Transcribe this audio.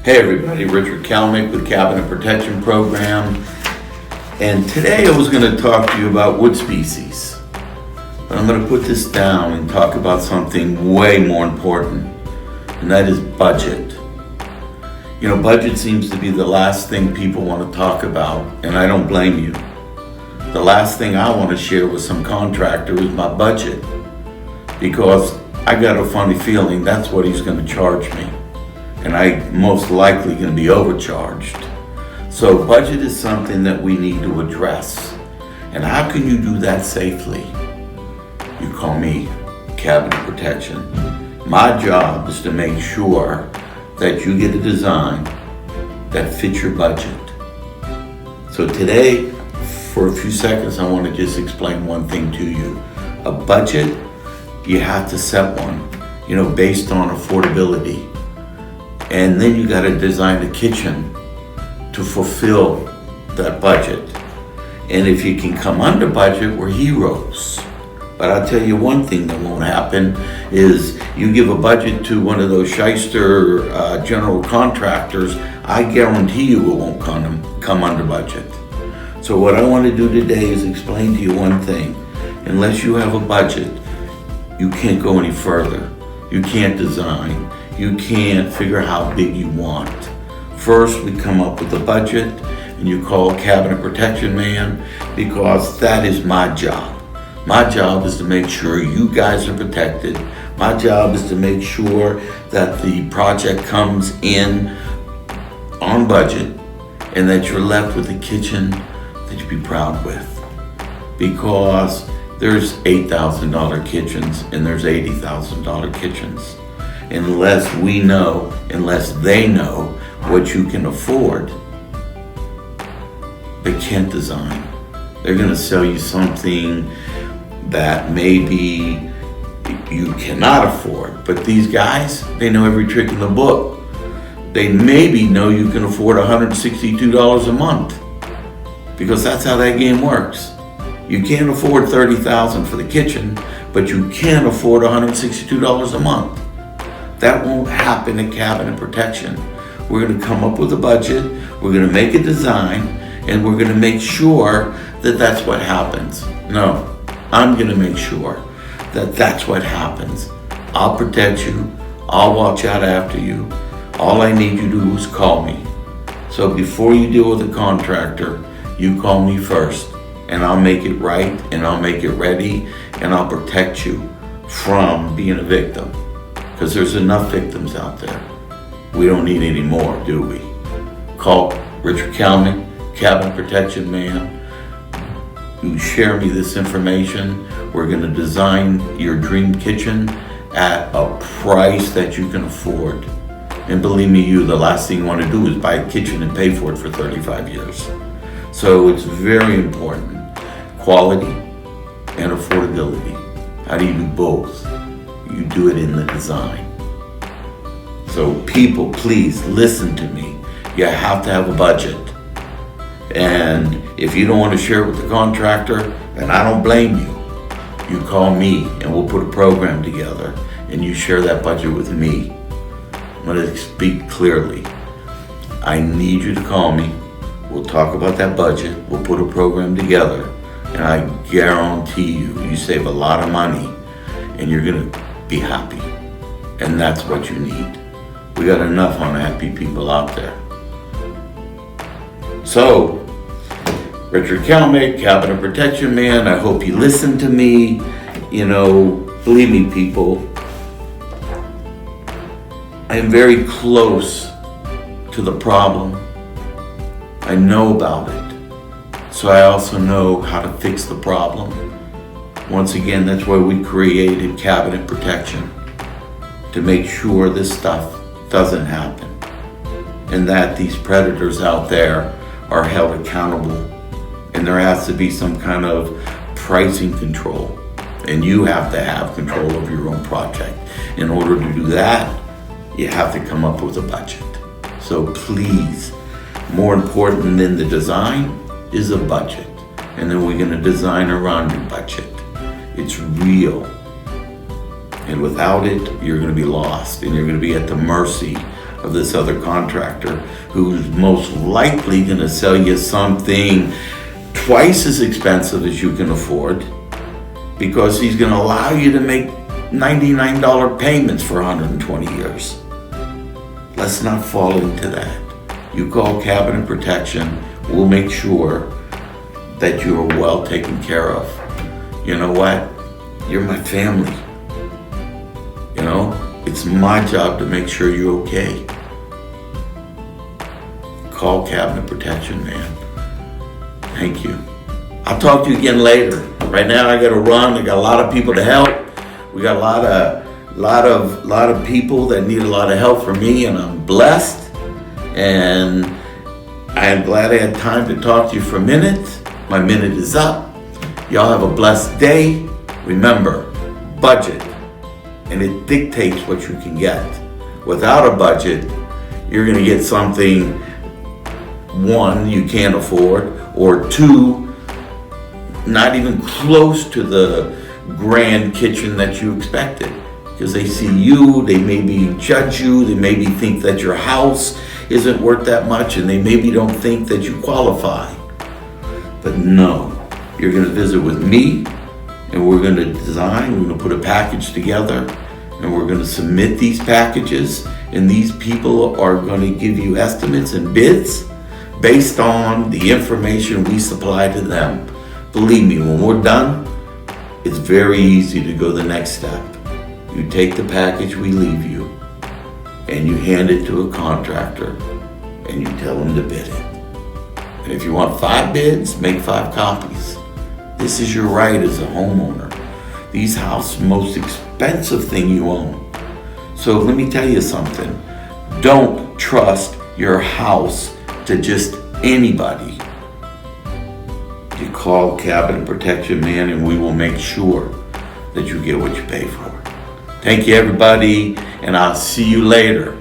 Hey everybody, Richard Kalmick with Cabinet Protection Program. And today I was going to talk to you about wood species. But I'm going to put this down and talk about something way more important, and that is budget. You know, budget seems to be the last thing people want to talk about, and I don't blame you. The last thing I want to share with some contractor is my budget, because I got a funny feeling that's what he's going to charge me. And I'm most likely going to be overcharged. So budget is something that we need to address. And how can you do that safely? You call me Cabinet Protection. My job is to make sure that you get a design that fits your budget. So today, for a few seconds, I want to just explain one thing to you. A budget, you have to set one, based on affordability. And then you got to design a kitchen to fulfill that budget. And if you can come under budget, we're heroes. But I'll tell you one thing that won't happen is you give a budget to one of those shyster general contractors, I guarantee you it won't come under budget. So what I want to do today is explain to you one thing. Unless you have a budget, you can't go any further. You can't design. You can't figure how big you want. First, we come up with a budget, and you call a Cabinet Protection man, because that is my job. My job is to make sure you guys are protected. My job is to make sure that the project comes in on budget, and that you're left with a kitchen that you'd be proud with. Because there's $8,000 kitchens, and there's $80,000 kitchens. Unless they know what you can afford, they can't design. They're going to sell you something that maybe you cannot afford. But these guys, they know every trick in the book. They maybe know you can afford $162 a month, because that's how that game works. You can't afford $30,000 for the kitchen, but you can afford $162 a month. That won't happen in Cabinet Protection. We're going to come up with a budget, we're going to make a design, and we're going to make sure that that's what happens. No, I'm going to make sure that that's what happens. I'll protect you, I'll watch out after you. All I need you to do is call me. So before you deal with a contractor, you call me first, and I'll make it right, and I'll make it ready, and I'll protect you from being a victim. Because there's enough victims out there. We don't need any more, do we? Call Richard Kalmick, Cabinet Protection man. You share me this information. We're going to design your dream kitchen at a price that you can afford. And believe me, the last thing you want to do is buy a kitchen and pay for it for 35 years. So it's very important. Quality and affordability. How do you do both? You do it in the design. So people, please listen to me. You have to have a budget. And if you don't want to share it with the contractor, then I don't blame you. You call me and we'll put a program together, and you share that budget with me. I'm going to speak clearly. I need you to call me. We'll talk about that budget. We'll put a program together. And I guarantee you save a lot of money, and you're going to be happy. And that's what you need. We got enough unhappy people out there. So, Richard Kalmick, Cabinet Protection man, I hope you listen to me. Believe me, people, I am very close to the problem. I know about it. So I also know how to fix the problem. Once again, that's why we created Cabinet Protection, to make sure this stuff doesn't happen, and that these predators out there are held accountable, and there has to be some kind of pricing control, and you have to have control of your own project. In order to do that, you have to come up with a budget. So please, more important than the design is a budget, and then we're going to design around your budget. It's real. And without it, you're going to be lost, and you're going to be at the mercy of this other contractor who's most likely gonna sell you something twice as expensive as you can afford, because he's gonna allow you to make $99 payments for 120 years. Let's not fall into that. You call Cabinet Protection, we'll make sure that you are well taken care of. You know what? You're my family. You know, it's my job to make sure you're okay. Call Cabinet Protection, man. Thank you. I'll talk to you again later. Right now I gotta run. I got a lot of people to help. We got a lot of people that need a lot of help from me, and I'm blessed. And I'm glad I had time to talk to you for a minute. My minute is up. Y'all have a blessed day. Remember, budget, and it dictates what you can get. Without a budget, you're gonna get something, one, you can't afford, or two, not even close to the grand kitchen that you expected. Because they see you, they maybe judge you, they maybe think that your house isn't worth that much, and they maybe don't think that you qualify. But no, you're gonna visit with me, and we're gonna design, we're gonna put a package together, and we're gonna submit these packages, and these people are gonna give you estimates and bids based on the information we supply to them. Believe me, when we're done, it's very easy to go the next step. You take the package we leave you, and you hand it to a contractor, and you tell them to bid it. And if you want 5 bids, make 5 copies. This is your right as a homeowner. These houses, most expensive thing you own. So let me tell you something. Don't trust your house to just anybody. You call Cabinet Protection, man, and we will make sure that you get what you pay for. Thank you, everybody, and I'll see you later.